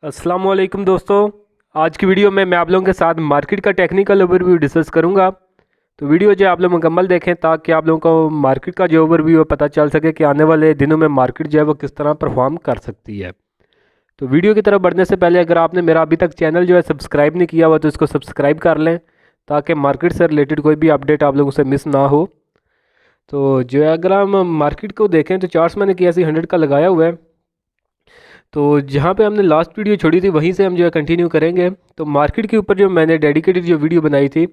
अस्सलाम वालेकुम दोस्तों। आज की वीडियो में मैं आप लोगों के साथ मार्केट का टेक्निकल ओवरव्यू डिस्कस करूंगा। तो वीडियो जो है आप लोग मुकम्मल देखें ताकि आप लोगों को मार्केट का जो ओवरव्यू है पता चल सके कि आने वाले दिनों में मार्केट जो है वो किस तरह परफॉर्म कर सकती है। तो वीडियो की तरफ बढ़ने से पहले अगर आपने मेरा अभी तक चैनल जो है सब्सक्राइब नहीं किया हुआ तो इसको सब्सक्राइब कर लें ताकि मार्केट से रिलेटेड कोई भी अपडेट आप लोगों से मिस ना हो। तो जो है अगर हम मार्केट को देखें तो चार्ट्स मैंने KSE 100 का लगाया हुआ है। तो जहाँ पे हमने लास्ट वीडियो छोड़ी थी वहीं से हम जो है कंटिन्यू करेंगे। तो मार्केट के ऊपर जो मैंने डेडिकेटेड जो वीडियो बनाई थी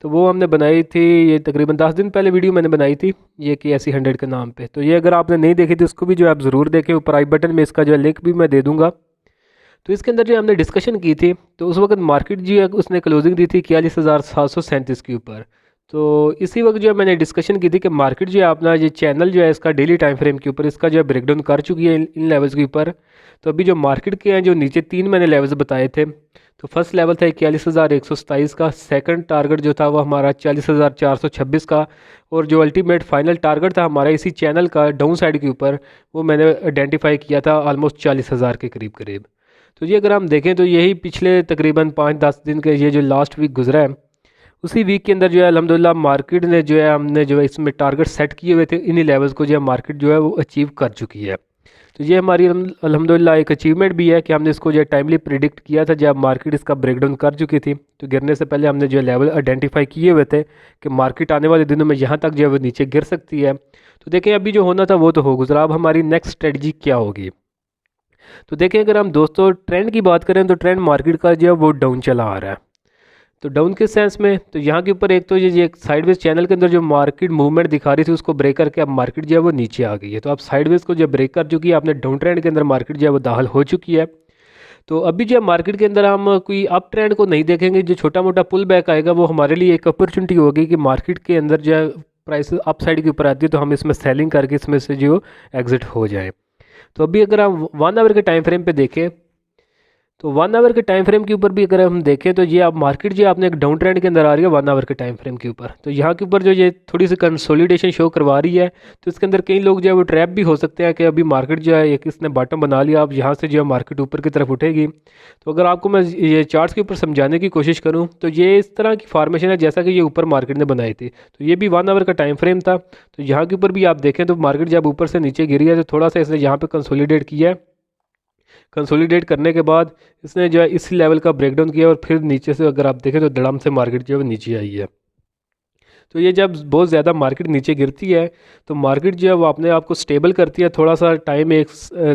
तो वो हमने बनाई थी, ये तकरीबन 10 दिन पहले वीडियो मैंने बनाई थी ये KSE 100 के नाम पे। तो ये अगर आपने नहीं देखी थी उसको भी जो है आप ज़रूर देखें, ऊपर आई बटन में इसका जो है लिंक भी मैं दे दूँगा। तो इसके अंदर जो हमने डिस्कशन की थी तो उस वक्त मार्केट जो है उसने क्लोजिंग दी थी 41,737 के ऊपर। तो इसी वक्त जो है मैंने डिस्कशन की थी कि मार्केट जो है अपना ये चैनल जो है इसका डेली टाइम फ्रेम के ऊपर इसका जो है ब्रेकडाउन कर चुकी है इन लेवल्स के ऊपर। तो अभी जो मार्केट के हैं जो नीचे तीन मैंने लेवल्स बताए थे। तो फर्स्ट लेवल था 41,127 का, सेकंड टारगेट जो था वो हमारा 40,426 का, और जो अल्टीमेट फाइनल टारगेट था हमारा इसी चैनल का डाउन साइड के ऊपर वो मैंने आइडेंटिफाई किया था ऑलमोस्ट 40,000 के करीब करीब। तो ये अगर हम देखें तो यही पिछले तकरीबन 5-10 दिन के ये जो लास्ट वीक गुजरा है उसी वीक के अंदर जो है अल्हम्दुलिल्लाह मार्केट ने जो है हमने जो है इसमें टारगेट सेट किए हुए थे इन्हीं लेवल्स को जो है मार्केट जो है वो अचीव कर चुकी है। तो ये हमारी अल्हम्दुलिल्लाह एक अचीवमेंट भी है कि हमने इसको जो है टाइमली प्रिडिक्ट किया था जब मार्केट इसका ब्रेकडाउन कर चुकी थी। तो गिरने से पहले हमने जो है लेवल आइडेंटिफाई किए हुए थे कि मार्केट आने वाले दिनों में यहाँ तक जो है वो नीचे गिर सकती है। तो देखें अभी जो होना था वो तो हो गुजरा, अब हमारी नेक्स्ट स्ट्रेटजी क्या होगी। तो देखें अगर हम दोस्तों ट्रेंड की बात करें तो ट्रेंड मार्केट का जो है वो डाउन चला आ रहा है। तो डाउन किस सेंस में, तो यहाँ के ऊपर एक तो ये एक साइडवेज चैनल के अंदर जो मार्केट मूवमेंट दिखा रही थी उसको ब्रेक करके अब मार्केट जो है वो नीचे आ गई है। तो अब साइडवेज को जो ब्रेक कर चुकी है, आपने डाउन ट्रेंड के अंदर मार्केट जो है वो दाखिल हो चुकी है। तो अभी जो है मार्केट के अंदर हम कोई अप ट्रेंड को नहीं देखेंगे, जो छोटा मोटा पुल बैक आएगा वो हमारे लिए एक अपॉर्चुनिटी होगी कि मार्केट के अंदर जो है प्राइस अप साइड के ऊपर आती है तो हम इसमें सेलिंग करके इसमें से जो एग्जिट हो जाए। तो अभी अगर हम 1 आवर के टाइम फ्रेम पे देखें तो 1 आवर के टाइम फ्रेम के ऊपर भी अगर हम देखें तो ये आप मार्केट जो आपने एक डाउन ट्रेंड के अंदर आ रही है 1 आवर के टाइम फ्रेम के ऊपर। तो यहाँ के ऊपर जो ये थोड़ी सी कंसोलिडेशन शो करवा रही है तो इसके अंदर कई लोग जो है वो ट्रैप भी हो सकते हैं कि अभी मार्केट जो है एक इसने बॉटम बना लिया, अब यहाँ से जो है मार्केट ऊपर की तरफ उठेगी। तो अगर आपको मैं ये चार्ट्स के ऊपर समझाने की कोशिश करूँ तो ये इस तरह की फार्मेशन है जैसा कि ये ऊपर मार्केट ने बनाई थी। तो ये भी 1 आवर का टाइम फ्रेम था। तो यहाँ के ऊपर भी आप देखें तो मार्केट जब ऊपर से नीचे गिरी है तो थोड़ा सा इसने यहाँ पर कंसोलिडेट किया है। कंसोलिडेट करने के बाद इसने जो है इस लेवल का ब्रेकडाउन किया और फिर नीचे से अगर आप देखें तो धड़ाम से मार्केट जो है वो नीचे आई है। तो ये जब बहुत ज़्यादा मार्केट नीचे गिरती है तो मार्केट जो है वो अपने आप को स्टेबल करती है, थोड़ा सा टाइम एक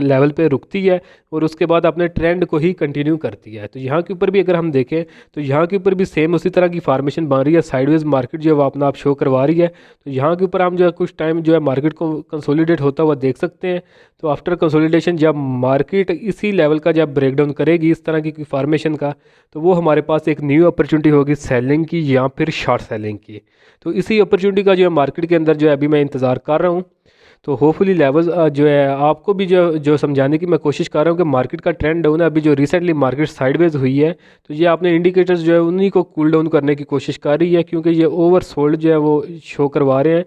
लेवल पे रुकती है और उसके बाद अपने ट्रेंड को ही कंटिन्यू करती है। तो यहाँ के ऊपर भी अगर हम देखें तो यहाँ के ऊपर भी सेम उसी तरह की फार्मेशन बन रही है, साइडवेज मार्केट जो है वो अपना आप शो करवा रही है। तो यहाँ के ऊपर हम जो है कुछ टाइम जो है मार्केट को कंसोलिडेट होता हुआ देख सकते हैं। तो आफ्टर कंसोलिडेशन जब मार्केट इसी लेवल का जब ब्रेकडाउन करेगी इस तरह की फार्मेशन का तो वो हमारे पास एक न्यू अपॉर्चुनिटी होगी सेलिंग की या फिर शॉर्ट सेलिंग की। तो इसी अपॉर्चुनिटी का जो है मार्केट के अंदर जो है अभी मैं इंतज़ार कर रहा हूँ। तो होपफुली लेवल्स जो है आपको भी जो जो समझाने की मैं कोशिश कर रहा हूँ कि मार्केट का ट्रेंड डाउन है, अभी जो रिसेंटली मार्केट साइडवेज हुई है तो ये आपने इंडिकेटर्स जो है उन्हीं को कूल डाउन करने की कोशिश कर रही है क्योंकि ये ओवर सोल्ड जो है वो शो करवा रहे हैं।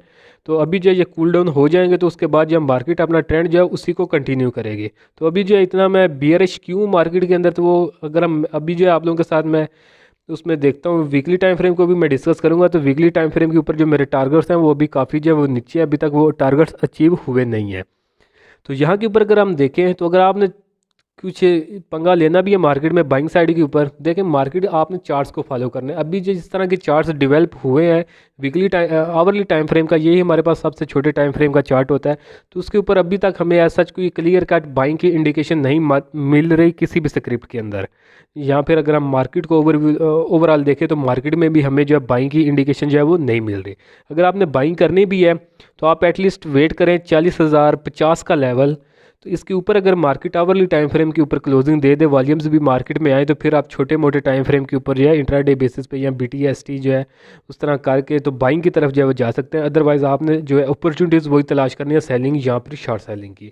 तो अभी जो ये कूल डाउन हो जाएंगे तो उसके बाद जब मार्केट अपना ट्रेंड जो है उसी को कंटिन्यू करेगी। तो अभी जो है इतना मैं बियरिश क्यों मार्केट के अंदर, तो वो अगर हम अभी जो है आप लोगों के साथ मैं तो उसमें देखता हूँ वीकली टाइम फ्रेम को भी मैं डिस्कस करूँगा। तो वीकली टाइम फ्रेम के ऊपर जो मेरे टारगेट्स हैं वो भी काफ़ी जो है वो नीचे, अभी तक वो टारगेट्स अचीव हुए नहीं हैं। तो यहाँ के ऊपर अगर हम देखें तो अगर आपने कुछ पंगा लेना भी है मार्केट में बाइंग साइड के ऊपर, देखें मार्केट आपने चार्ट्स को फॉलो करना है। अभी जिस तरह के चार्ट्स डेवलप हुए हैं weekly time hourly time frame का, यही हमारे पास सबसे छोटे टाइम फ्रेम का चार्ट होता है। तो उसके ऊपर अभी तक हमें ऐसा कोई क्लियर कट बाइंग की इंडिकेशन नहीं मिल रही किसी भी स्क्रिप्ट के अंदर। या फिर अगर हम मार्केट को ओवरऑल देखें तो मार्केट में भी हमें जो है बाइंग की इंडिकेशन जो है वो नहीं मिल रही। अगर आपने बाइंग करनी भी है तो आप एटलीस्ट वेट करें 40,050 का लेवल। तो इसके ऊपर अगर मार्केट आवरली टाइम फ्रेम के ऊपर क्लोजिंग दे दे, वॉल्यूम्स भी मार्केट में आए, तो फिर आप छोटे मोटे टाइम फ्रेम के ऊपर जो है इंट्राडे बेसिस पे या BTST जो है उस तरह करके तो बाइंग की तरफ जो है वो जा सकते हैं। अदरवाइज़ आपने जो है अपॉर्चुनिटीज़ वही तलाश करनी है, सेलिंग या फिर शॉर्ट सेलिंग की।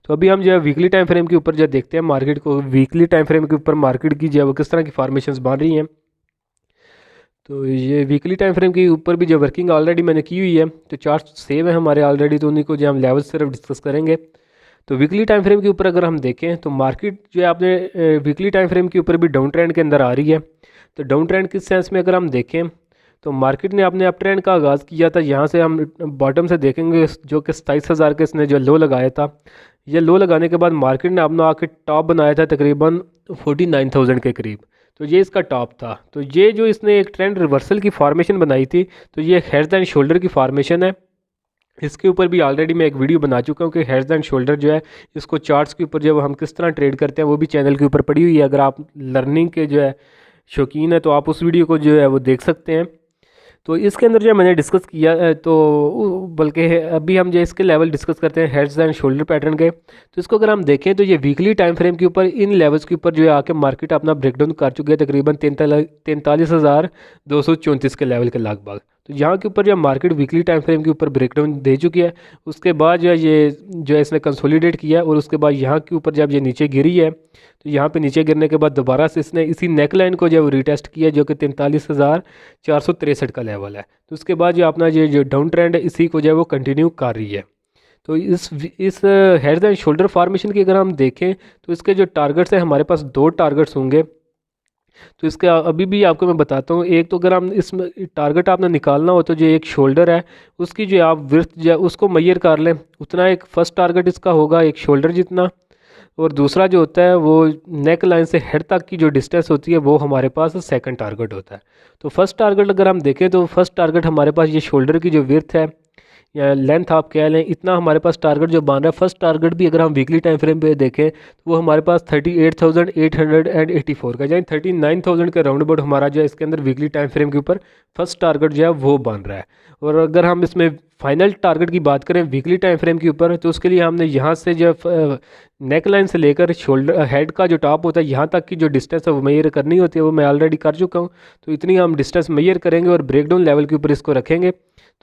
तो अभी हम जो है वीकली टाइम फ्रेम के ऊपर जो देखते हैं मार्केट को, वीकली टाइम फ्रेम के ऊपर मार्केट की जो है वो किस तरह की फार्मेशंस बन रही हैं। तो ये वीकली टाइम फ्रेम के ऊपर भी जो वर्किंग ऑलरेडी मैंने की हुई है, तो चार्ट सेव है हमारे ऑलरेडी, तो उन्हीं को जो हम लेवल सिर्फ डिस्कस करेंगे। तो वीकली टाइम फ्रेम के ऊपर अगर हम देखें तो मार्केट जो है आपने वीकली टाइम फ्रेम के ऊपर भी डाउन ट्रेंड के अंदर आ रही है। तो डाउन ट्रेंड किस सेंस में अगर हम देखें तो मार्केट ने अपने अप ट्रेंड का आगाज़ किया था, यहाँ से हम बॉटम से देखेंगे जो कि 27,000 के इसने जो लो लगाया था। ये लो लगाने के बाद मार्केट ने अपना आके टॉप बनाया था तकरीबन 49,000 के करीब। तो ये इसका टॉप था। तो ये जो इसने एक ट्रेंड रिवर्सल की फॉर्मेशन बनाई थी, तो ये हेड एंड शोल्डर की फॉर्मेशन है। इसके ऊपर भी ऑलरेडी मैं एक वीडियो बना चुका हूँ कि हेड्स एंड शोल्डर जो है इसको चार्ट्स के ऊपर जो हम किस तरह ट्रेड करते हैं वो भी चैनल के ऊपर पड़ी हुई है। अगर आप लर्निंग के जो है शौकीन है तो आप उस वीडियो को जो है वो देख सकते हैं। तो इसके अंदर जो मैंने डिस्कस किया तो बल्कि अभी हम जो इसके लेवल डिस्कस करते हैं हेड्स एंड शोल्डर पैटर्न के। तो इसको अगर हम देखें तो ये वीकली टाइम फ्रेम के ऊपर इन लेवल्स के ऊपर जो है आके मार्केट अपना ब्रेकडाउन कर चुकी है तकरीबन 43,234 के लेवल के लगभग। तो यहाँ के ऊपर जो मार्केट वीकली टाइम फ्रेम के ऊपर ब्रेकडाउन दे चुकी है, उसके बाद जो है ये जो है इसने कंसोलिडेट किया और उसके बाद यहाँ के ऊपर जब ये नीचे गिरी है तो यहाँ पे नीचे गिरने के बाद दोबारा से इसने इसी नेक लाइन को जो रिटेस्ट किया जो कि 43,463 का लेवल है। तो उसके बाद जो अपना ये जो डाउन ट्रेंड है इसी को जो है वो कंटिन्यू कर रही है। तो इस हेड एंड शोल्डर फार्मेशन की अगर हम देखें तो इसके जो टारगेट्स हैं हमारे पास 2 टारगेट्स होंगे। तो इसके अभी भी आपको मैं बताता हूँ। एक तो अगर हम इसमें टारगेट आपने निकालना हो तो जो एक शोल्डर है उसकी जो आप विड्थ जो है उसको मेजर कर लें, उतना एक फ़र्स्ट टारगेट इसका होगा एक शोल्डर जितना, और दूसरा जो होता है वो नेक लाइन से हेड तक की जो डिस्टेंस होती है वो हमारे पास सेकंड टारगेट होता है। तो फर्स्ट टारगेट अगर हम देखें तो फर्स्ट टारगेट हमारे पास ये शोल्डर की जो विड्थ है या लेंथ आप कह लें, इतना हमारे पास टारगेट जो बन रहा है। फर्स्ट टारगेट भी अगर हम वीकली टाइम फ्रेम पे देखें तो वो हमारे पास 38,884 का यानी 39,000 के राउंड अबाउट हमारा जो है इसके अंदर वीकली टाइम फ्रेम के ऊपर फर्स्ट टारगेट जो है वो बन रहा है। और अगर हम इसमें फाइनल टारगेट की बात करें वीकली टाइम फ्रेम के ऊपर तो उसके लिए हमने यहाँ से जो नेक लाइन से लेकर शोल्डर हेड का जो टॉप होता है यहाँ तक की जो डिस्टेंस है वो मेजर करनी होती है, वो मैं ऑलरेडी कर चुका हूँ। तो इतनी हम डिस्टेंस मेजर करेंगे और ब्रेकडाउन लेवल के ऊपर इसको रखेंगे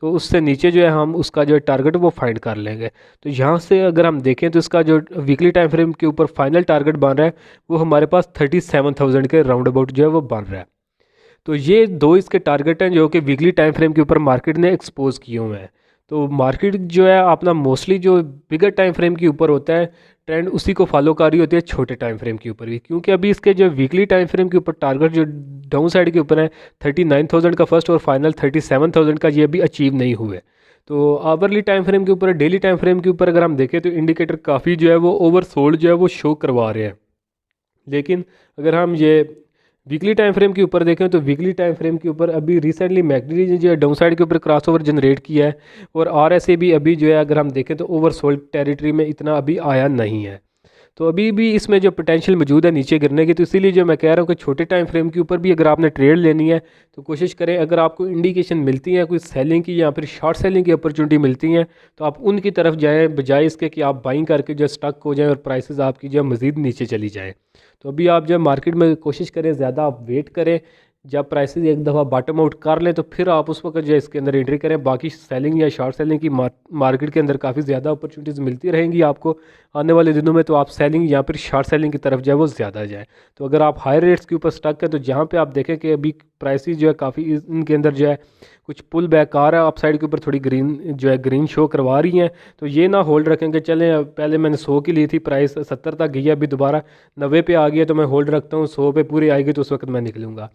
तो उससे नीचे जो है हम उसका जो टारगेट वो फाइंड कर लेंगे। तो यहाँ से अगर हम देखें तो इसका जो वीकली टाइम फ्रेम के ऊपर फाइनल टारगेट बन रहा है वो हमारे पास 37,000 के राउंड अबाउट जो है वो बन रहा है। तो ये 2 इसके टारगेट हैं जो कि वीकली टाइम फ्रेम के ऊपर मार्केट ने एक्सपोज किए हुए हैं। तो मार्केट जो है अपना मोस्टली जो बिगर टाइम फ्रेम के ऊपर होता है ट्रेंड उसी को फॉलो कर रही होती है छोटे टाइम फ्रेम के ऊपर भी, क्योंकि अभी इसके जो वीकली टाइम फ्रेम के ऊपर टारगेट जो डाउन साइड के ऊपर है 39,000 का फर्स्ट और फाइनल 37,000 का ये भी अचीव नहीं हुए। तो आवरली टाइम फ्रेम के ऊपर डेली टाइम फ्रेम के ऊपर अगर हम देखें तो इंडिकेटर काफ़ी जो है वो ओवरसोल्ड जो है वो शो करवा रहे हैं। लेकिन अगर हम ये वीकली टाइम फ्रेम के ऊपर देखें तो वीकली टाइम फ्रेम के ऊपर अभी रिसेंटली मैकडी ने जो है डाउन साइड के ऊपर क्रॉसओवर जनरेट किया है और आरएसए भी अभी जो है अगर हम देखें तो ओवरसोल्ड टेरिटरी में इतना अभी आया नहीं है। तो अभी भी इसमें जो पोटेंशियल मौजूद है नीचे गिरने की। तो इसीलिए जो मैं कह रहा हूँ कि छोटे टाइम फ्रेम के ऊपर भी अगर आपने ट्रेड लेनी है तो कोशिश करें, अगर आपको इंडिकेशन मिलती है कोई सेलिंग की या फिर शॉर्ट सेलिंग की अपॉर्चुनिटी मिलती हैं तो आप उनकी तरफ जाएं बजाय इसके कि आप बाइंग करके जो स्टक हो जाएं और प्राइसेस आपकी जो मज़ीद नीचे चली जाएँ। तो अभी आप जब मार्केट में कोशिश करें ज़्यादा आप वेट करें, जब प्राइसेस एक दफ़ा बॉटम आउट कर लें तो फिर आप उस वक्त जो है इसके अंदर एंट्री करें। बाकी सेलिंग या शॉर्ट सेलिंग की मार्केट के अंदर काफ़ी ज़्यादा अपॉर्चुनिटीज़ मिलती रहेंगी आपको आने वाले दिनों में। तो आप सेलिंग या फिर शॉर्ट सेलिंग की तरफ जो है वो ज़्यादा जाए। तो अगर आप हाई रेट्स के ऊपर स्टक है तो जहाँ पे आप देखें कि अभी प्राइसेस जो है काफ़ी इनके अंदर जो है कुछ पुल बैक आ रहा है, अप साइड के ऊपर थोड़ी ग्रीन शो करवा रही हैं, तो ये ना होल्ड रखेंगे चलें पहले मैंने 100 की ली थी, प्राइस 70 तक गई है, अभी दोबारा 90 पे आ गया तो मैं होल्ड रखता हूँ, 100 पे पूरी आएगी तो उस वक्त मैं निकलूँगा।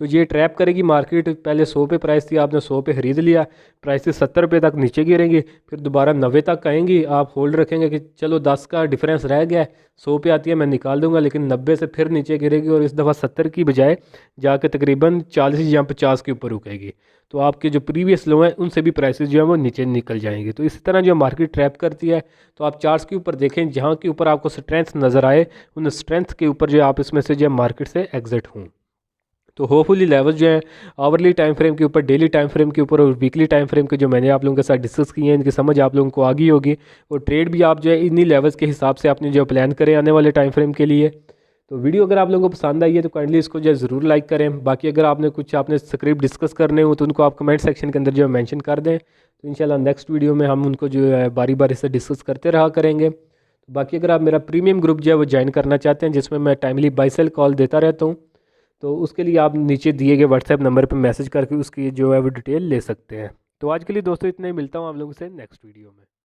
तो ये ट्रैप करेगी मार्केट। पहले 100 पे प्राइस थी, आपने 100 पे ख़रीद लिया, प्राइसेस 70 रुपये तक नीचे गिरेंगी, फिर दोबारा 90 तक आएंगी, आप होल्ड रखेंगे कि चलो 10 का डिफरेंस रह गया है, 100 पे आती है मैं निकाल दूंगा, लेकिन 90 से फिर नीचे गिरेगी और इस दफ़ा 70 की बजाय जाके तकरीबन 40 या 50 के ऊपर रुकेगी। तो आपके जो प्रीवियस लो हैं उनसे भी प्राइसेस जो है वो नीचे निकल जाएंगे। तो इसी तरह जो मार्केट ट्रैप करती है। तो आप चार्ट्स के ऊपर देखें, जहाँ के ऊपर आपको स्ट्रेंथ नज़र आए उन स्ट्रेंथ के ऊपर जो आप इसमें से जो मार्केट से एग्जिट हों। तो होपफुली लेवल जो है आवरली टाइम फ्रेम के ऊपर, डेली टाइम फ्रेम के ऊपर और वीकली टाइम फ्रेम के जो मैंने आप लोगों के साथ डिस्कस किए हैं, इनकी समझ आप लोगों को आ गई होगी और ट्रेड भी आप जो है इन्हीं लेवल्स के हिसाब से अपने जो प्लान करें आने वाले टाइम फ्रेम के लिए। तो वीडियो अगर आप लोगों को पसंद आई है तो काइंडली इसको जो है ज़रूर लाइक करें। बाकी अगर आपने कुछ आपने स्क्रिप्ट डिस्कस करने हो तो उनको आप कमेंट सेक्शन के अंदर जो है मेंशन कर दें। तो इंशाल्लाह नेक्स्ट वीडियो में हम उनको जो है बारी बारी से डिस्कस करते रहा करेंगे। बाकी अगर आप मेरा प्रीमियम ग्रुप जो है वो ज्वाइन करना चाहते हैं जिसमें मैं टाइमली बाय सेल कॉल देता रहता हूँ, तो उसके लिए आप नीचे दिए गए व्हाट्सएप नंबर पर मैसेज करके उसकी जो है वो डिटेल ले सकते हैं। तो आज के लिए दोस्तों इतना ही, मिलता हूँ आप लोगों से नेक्स्ट वीडियो में।